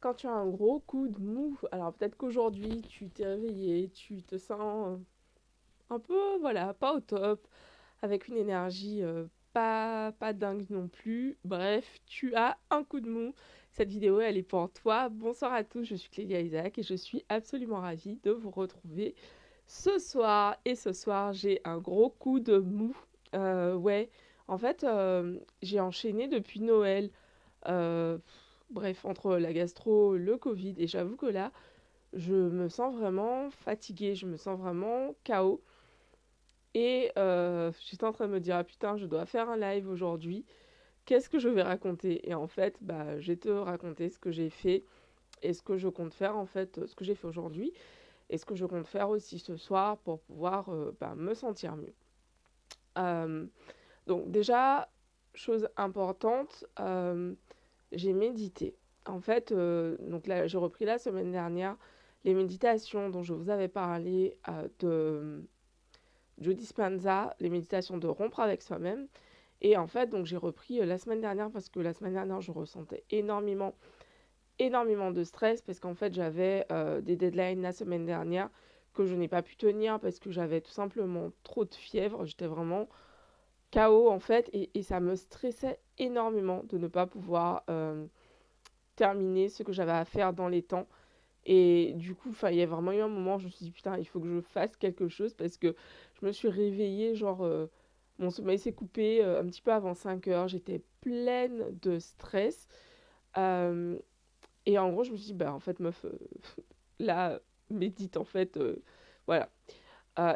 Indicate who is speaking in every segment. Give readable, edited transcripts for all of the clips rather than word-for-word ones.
Speaker 1: quand tu as un gros coup de mou, alors peut-être qu'aujourd'hui tu t'es réveillé, tu te sens un peu, voilà, pas au top, avec une énergie pas dingue non plus. Bref, tu as un coup de mou. Cette vidéo, elle est pour toi. Bonsoir à tous, je suis Clélia Isaac et je suis absolument ravie de vous retrouver ce soir. Et ce soir, j'ai un gros coup de mou. Ouais, en fait, j'ai enchaîné depuis Noël. Euh, Bref, entre la gastro, le Covid, et j'avoue que là, je me sens vraiment fatiguée, je me sens vraiment KO. Et j'étais en train de me dire, ah putain, je dois faire un live aujourd'hui. Qu'est-ce que je vais raconter? Et en fait, bah, je vais te raconter ce que j'ai fait et ce que je compte faire, en fait, ce que j'ai fait aujourd'hui et ce que je compte faire aussi ce soir pour pouvoir bah, me sentir mieux. Euh, donc déjà, chose importante, j'ai médité. En fait, donc là, j'ai repris la semaine dernière les méditations dont je vous avais parlé de Joe Dispenza, les méditations de rompre avec soi-même. Et en fait, donc j'ai repris la semaine dernière parce que la semaine dernière, je ressentais énormément de stress parce qu'en fait, j'avais des deadlines la semaine dernière que je n'ai pas pu tenir parce que j'avais tout simplement trop de fièvre. J'étais vraiment KO en fait et ça me stressait énormément de ne pas pouvoir terminer ce que j'avais à faire dans les temps. Et du coup, il y a vraiment eu un moment où je me suis dit, putain, il faut que je fasse quelque chose parce que je me suis réveillée, genre, mon sommeil s'est coupé un petit peu avant 5 heures, j'étais pleine de stress. Euh, et en gros, je me suis dit, bah, en fait, meuf, là, médite, en fait, voilà.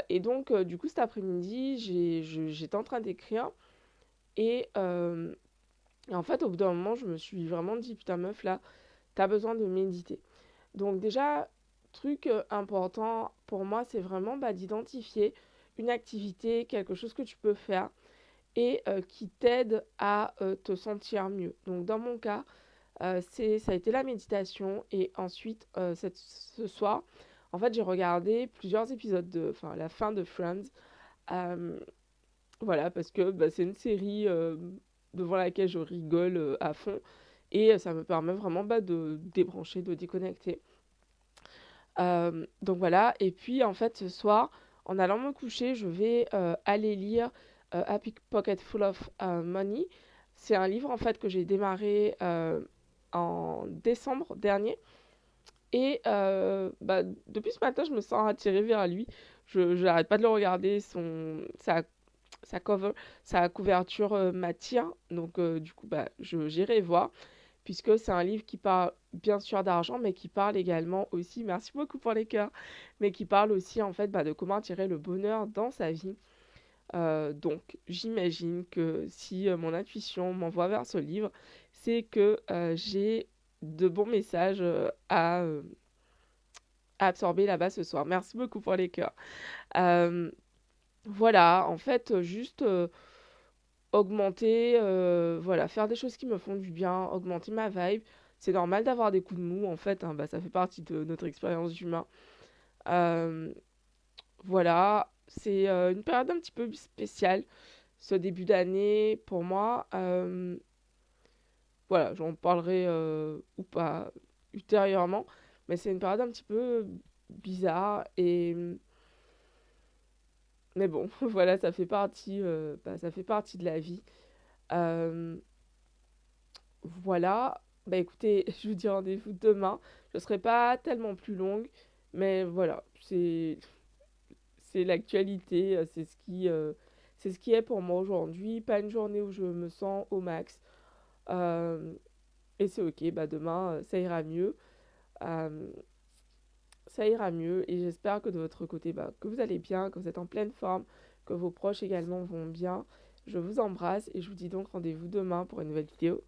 Speaker 1: Et donc, du coup, cet après-midi, j'étais en train d'écrire et, et en fait, au bout d'un moment, je me suis vraiment dit, putain, meuf, là, t'as besoin de méditer. Donc déjà, truc important pour moi, c'est vraiment bah, d'identifier une activité, quelque chose que tu peux faire et qui t'aide à te sentir mieux. Donc dans mon cas, ça a été la méditation et ensuite ce soir, en fait, j'ai regardé plusieurs épisodes enfin la fin de Friends. Euh, voilà, parce que bah, c'est une série devant laquelle je rigole à fond et ça me permet vraiment bah, de débrancher, de déconnecter. Donc voilà, et puis en fait ce soir, en allant me coucher, je vais aller lire Happy Pocket Full of Money. C'est un livre en fait que j'ai démarré en décembre dernier. Et bah, depuis ce matin, je me sens attirée vers lui. Je n'arrête pas de le regarder. Sa cover, sa couverture m'attire. Donc du coup, bah, j'irai voir puisque c'est un livre qui parle bien sûr d'argent, mais qui parle également aussi, merci beaucoup pour les cœurs, mais qui parle aussi en fait bah, de comment attirer le bonheur dans sa vie. Donc j'imagine que si mon intuition m'envoie vers ce livre, c'est que j'ai de bons messages à absorber là-bas ce soir. Merci beaucoup pour les cœurs. Euh, voilà, en fait, juste augmenter, voilà, faire des choses qui me font du bien, augmenter ma vibe. C'est normal d'avoir des coups de mou, en fait, hein, bah, ça fait partie de notre expérience d'humain. Euh, voilà, c'est une période un petit peu spéciale, ce début d'année, pour moi. Voilà, j'en parlerai ou pas ultérieurement, mais c'est une période un petit peu bizarre et... Mais bon, voilà, ça fait partie de la vie. Euh, Voilà. Bah écoutez, je vous dis rendez-vous demain. Je ne serai pas tellement plus longue, mais voilà, c'est l'actualité, c'est ce qui est pour moi aujourd'hui. Pas une journée où je me sens au max. Euh, et c'est ok, bah demain, ça ira mieux. Euh, Ça ira mieux et j'espère que de votre côté, bah, que vous allez bien, que vous êtes en pleine forme, que vos proches également vont bien. Je vous embrasse et je vous dis donc rendez-vous demain pour une nouvelle vidéo.